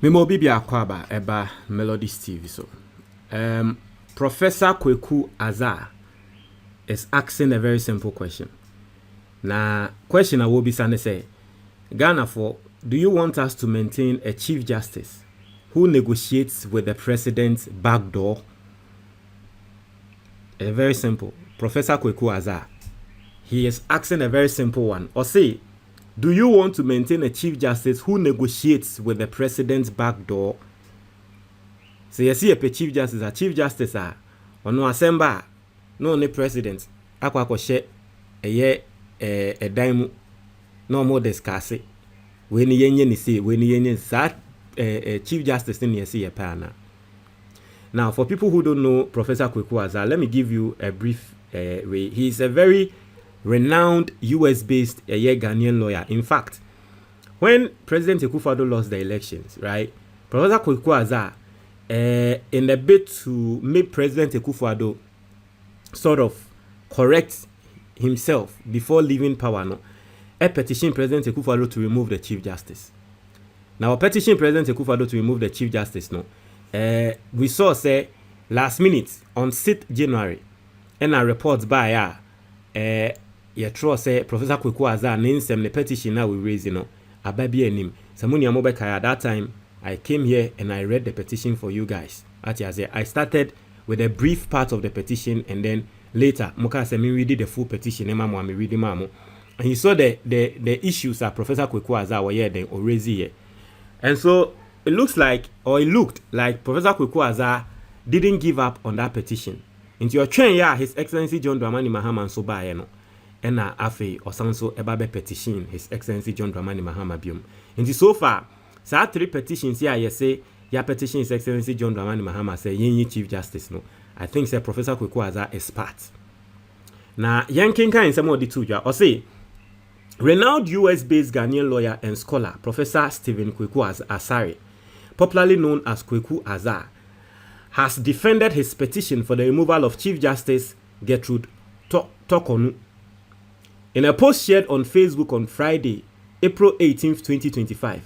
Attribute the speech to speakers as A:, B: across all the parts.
A: Memo bibi akwaba eba Melodies TV so. Professor Kweku Azar is asking a very simple question. Na question I will be say, Ghana for, do you want us to maintain a Chief Justice who negotiates with the president's back door? A very simple. Professor Kweku Azar, he is asking a very simple one. Or say, do you want to maintain a Chief Justice who negotiates with the president's back door? So you see a Chief Justice or no assembly, no only president. Akwa share a dime no more discuss it. When you see when you that Chief Justice in see a pana. Now, for people who don't know Professor Kweku Azar, let me give you a brief way. He is a very renowned US-based Ghanaian lawyer. In fact, when President Akufo lost the elections, right, Professor Kweku Azar, in a bid to make President Akufo sort of correct himself before leaving power, no, a petition President Akufo to remove the Chief Justice. Now, a petition President Akufo to remove the Chief Justice, no, we saw say last minute on 6th January, and a report by you trust say Professor Kweku Azar names them the petition now we raise, you know, a baby and him. Samuni Amobekaya at that time, I came here and I read the petition for you guys. I started with a brief part of the petition and then later, Moka said me read the full petition, and Mama me read Mamu. And he saw the issues that Professor Kweku Azar were here then already here. And so it looked like Professor Kweku Azar didn't give up on that petition. Into your train, yeah, His Excellency John Dramani Mahama and Soba, you know. And afe or sanso ebabe petition His Excellency John Dramani Mahama biom. Into so far, so 3 petitions here you say your petition His Excellency John Dramani Mahama say yenye Chief Justice no. I think say Professor Kweku Azar is part. Now yanking kind some of the two or say renowned US-based Ghanaian lawyer and scholar Professor Stephen Kweku Asare, popularly known as Kweku Azar, has defended his petition for the removal of Chief Justice Gertrude Tokonu. In a post shared on Facebook on Friday, April 18, 2025,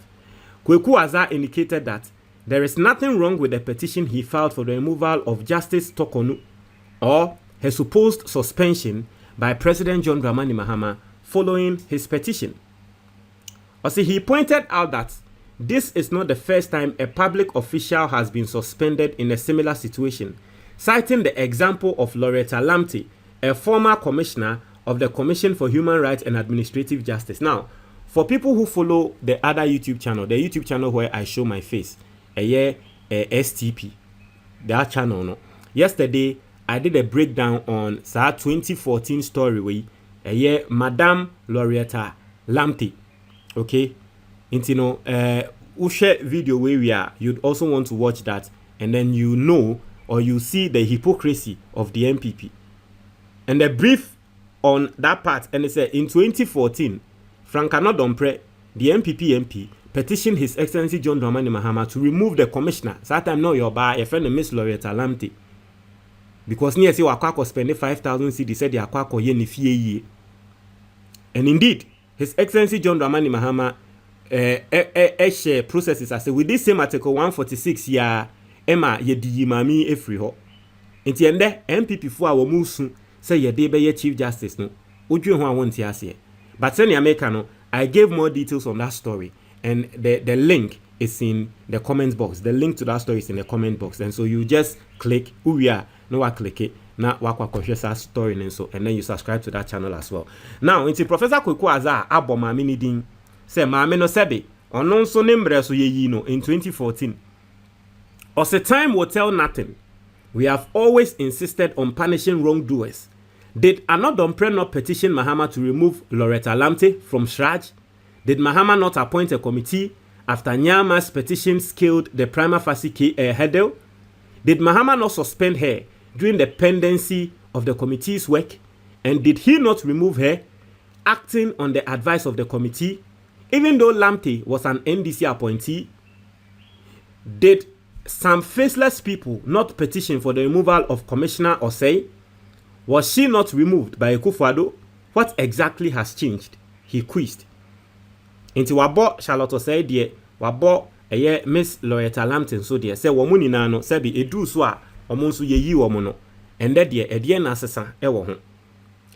A: Kweku Azar indicated that there is nothing wrong with the petition he filed for the removal of Justice Tokonu or her supposed suspension by President John Dramani Mahama following his petition. Also, he pointed out that this is not the first time a public official has been suspended in a similar situation, citing the example of Loretta Lamte, a former commissioner of the Commission for Human Rights and Administrative Justice. Now, for people who follow the other YouTube channel, the YouTube channel where I show my face, STP, that channel, no. Yesterday, I did a breakdown on 2014 story where Madame Loretta Lamte, okay? And you know, we share video where we are. You'd also want to watch that, and then you know or you see the hypocrisy of the MPP. And the brief on that part, and it said in 2014, Frankano Dompre, the MP, petitioned His Excellency John Dramani Mahama to remove the commissioner. So that time no your bar, a friend of Miss Loretta Lamte. Because near say Wakwako spend 5,000 cedis, said the Akwako ye ni fie. And indeed, His Excellency John Dramani Mahama share processes as with this same article 146 ya Emma ye di mami efri ho. Inti ende MPP for our musu say ye de be Chief Justice no. Udwe ho awon ti ase. But send America no, I gave more details on that story, and the link is in the comment box. The link to that story is in the comment box, and so you just click who we are. No, I click it. Now, that story and so, and then you subscribe to that channel as well. Now, into Professor Kweku Azar abo ma mini din say ma me no sebe onon so nembre so ye no in 2014. Os the time will tell nothing. We have always insisted on punishing wrongdoers. Did Addo not petition Mahama to remove Loretta Lamte from Shraj? Did Mahama not appoint a committee after Nyama's petitions killed the prima facie hurdle? Did Mahama not suspend her during the pendency of the committee's work? And did he not remove her, acting on the advice of the committee, even though Lamte was an NDC appointee? Did some faceless people not petition for the removal of Commissioner Osei? Was she not removed by Akufo? What exactly has changed? He quizzed. Into wabo Charlotte Osei die wabo Miss Loretta Lampton so dear say woman nyina no say be edu so a omo nso yeyi wo no and that dear edie na asesa e wo ho.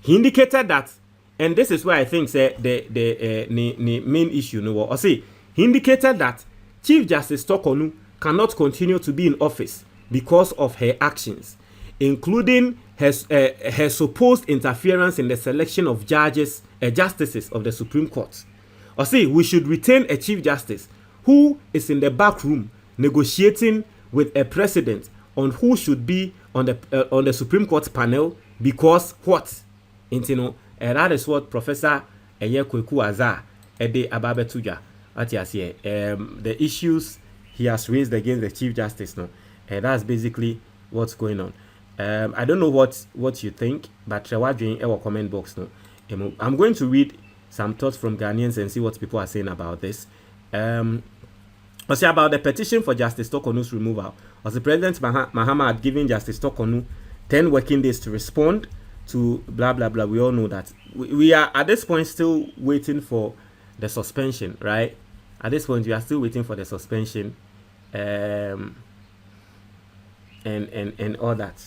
A: He indicated that, and this is why I think say the main issue no or say he indicated that Chief Justice Tokonu cannot continue to be in office because of her actions, including her supposed interference in the selection of justices of the Supreme Court. Or say we should retain a Chief Justice who is in the back room negotiating with a president on who should be on the Supreme Court panel because what? That is what Professor Kweku Azar Ede Ababetuja the issues he has raised against the Chief Justice now. That's basically what's going on. I don't know what you think, but in our comment box now. I'm going to read some thoughts from Ghanaians and see what people are saying about this. About the petition for Justice Tokonu's removal. The President Mahama had given Justice Tokonu 10 working days to respond to blah blah blah. We all know that we are at this point still waiting for the suspension, right? At this point we are still waiting for the suspension and all that.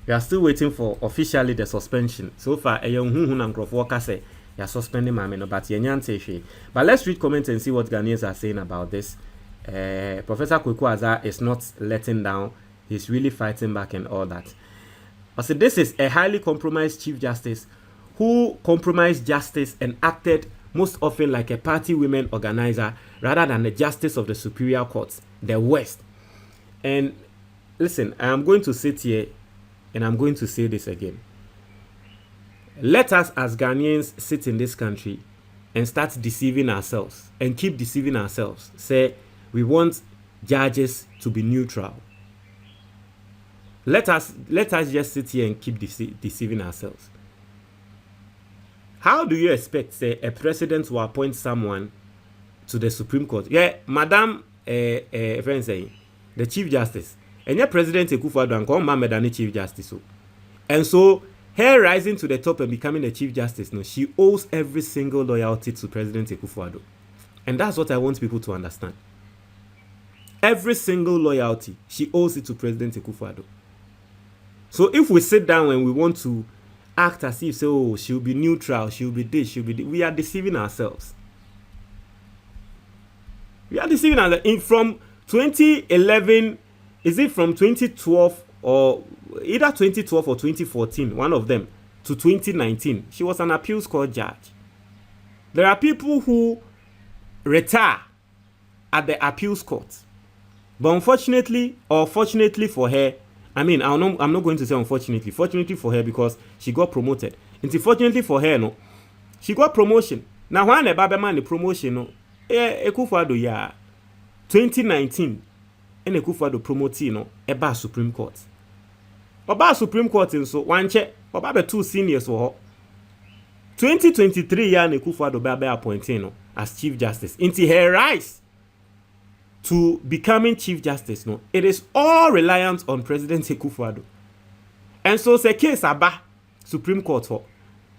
A: We are still waiting for officially the suspension. So far a young and Grofwalker say you're suspending Mame no, but but let's read comments and see what Ghanaians are saying about this. Professor Kweku Azar is not letting down. He's really fighting back and all that. I said this is a highly compromised Chief Justice who compromised justice and acted most often like a party women organizer rather than the justice of the superior courts, the West. And listen, I am going to sit here and I'm going to say this again. Let us as Ghanaians sit in this country and start deceiving ourselves and keep deceiving ourselves. Say we want judges to be neutral. Let us just sit here and keep deceiving ourselves. How do you expect, say, a president will appoint someone to the Supreme Court? Yeah, Madam, friend saying, the Chief Justice, and your President Akufo Addo and Mama than the Chief Justice. And so, her rising to the top and becoming the Chief Justice, no, she owes every single loyalty to President Akufo Addo. And that's what I want people to understand. Every single loyalty, she owes it to President Akufo Addo. So if we sit down and we want to act as if, say, oh, she'll be neutral, she'll be this, she'll be this, we are deceiving ourselves. We are deceiving ourselves. From 2011, is it from 2012 or either 2012 or 2014, one of them, to 2019, she was an appeals court judge. There are people who retire at the appeals court. But unfortunately, or fortunately for her, I mean, I'm not going to say unfortunately. Fortunately for her, because she got promoted. Unfortunately for her, no, she got promotion. Now, when the Baba man the promotion, no, Akufo Addo ya 2019, and Akufo Addo promoted, no, Eba Supreme Court. Oba Supreme Court in so one check, Oba 2 seniors for her. 2023 year, Akufo Addo Baba appointed, no, as Chief Justice. Into her rise to becoming Chief Justice, no, it is all reliant on President Akufo Addo. And so, the case aba Supreme Court for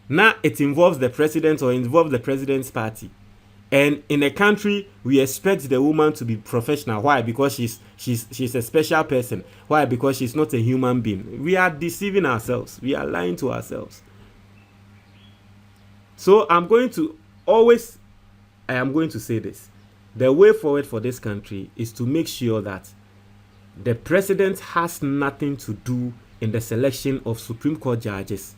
A: now, it involves the president or involves the president's party. And in a country, we expect the woman to be professional. Why? Because she's a special person. Why? Because she's not a human being. We are deceiving ourselves. We are lying to ourselves. So I am going to say this. The way forward for this country is to make sure that the president has nothing to do in the selection of Supreme Court judges,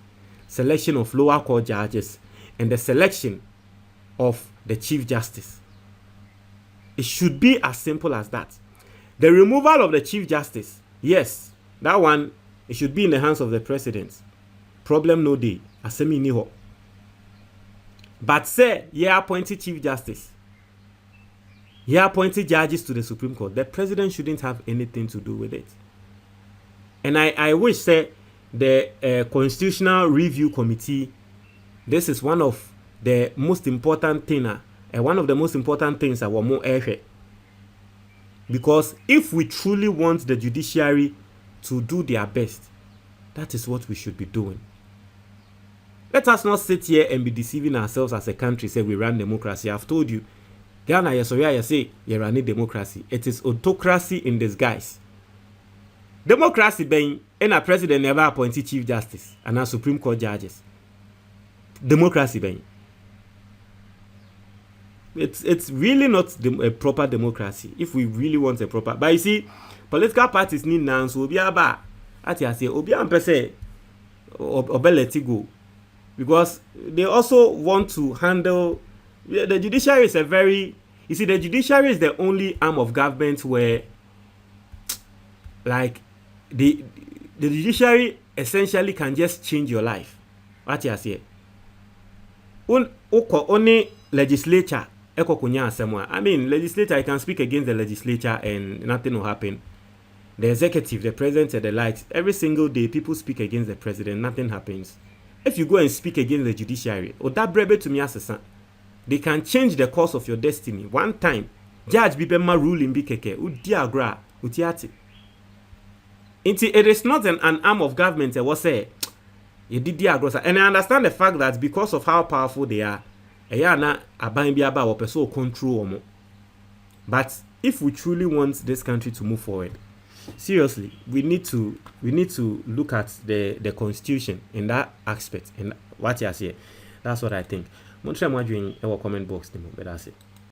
A: selection of lower court judges, and the selection of the Chief Justice. It should be as simple as that. The removal of the Chief Justice, yes, that one, it should be in the hands of the president. Problem no day. Asemi niho. But say, appointed Chief Justice. He appointed judges to the Supreme Court. The president shouldn't have anything to do with it. And I wish, say, the Constitutional Review Committee, this is one of the most important things, one of the most important things that we're more ahead. Because if we truly want the judiciary to do their best, that is what we should be doing. Let us not sit here and be deceiving ourselves as a country, say we run democracy. I've told you, Ghana, yes, I say, you run democracy. It is autocracy in disguise. Democracy being, and a president never appointed chief justice and a Supreme Court judges. Democracy being. It's really not a proper democracy if we really want a proper. But you see, political parties need now, so obi aba. Ati I say, obi ampe say, obe let it go. Because they also want to handle the judiciary is a very, you see, the judiciary is the only arm of government where, like, the judiciary essentially can just change your life. What you say? Only legislature. I mean, legislature, I can speak against the legislature and nothing will happen. The executive, the president, and the likes, every single day people speak against the president, nothing happens. If you go and speak against the judiciary, or that brebe to me as they can change the course of your destiny. One time, Judge Bibema ruling Bikeke, Udiagra, Utiati. It is not an arm of government, I was say, and I understand the fact that because of how powerful they are, control. But if we truly want this country to move forward, seriously, we need to look at the constitution in that aspect. And what you say, that's what I think. Montreal, comment box, but that's it.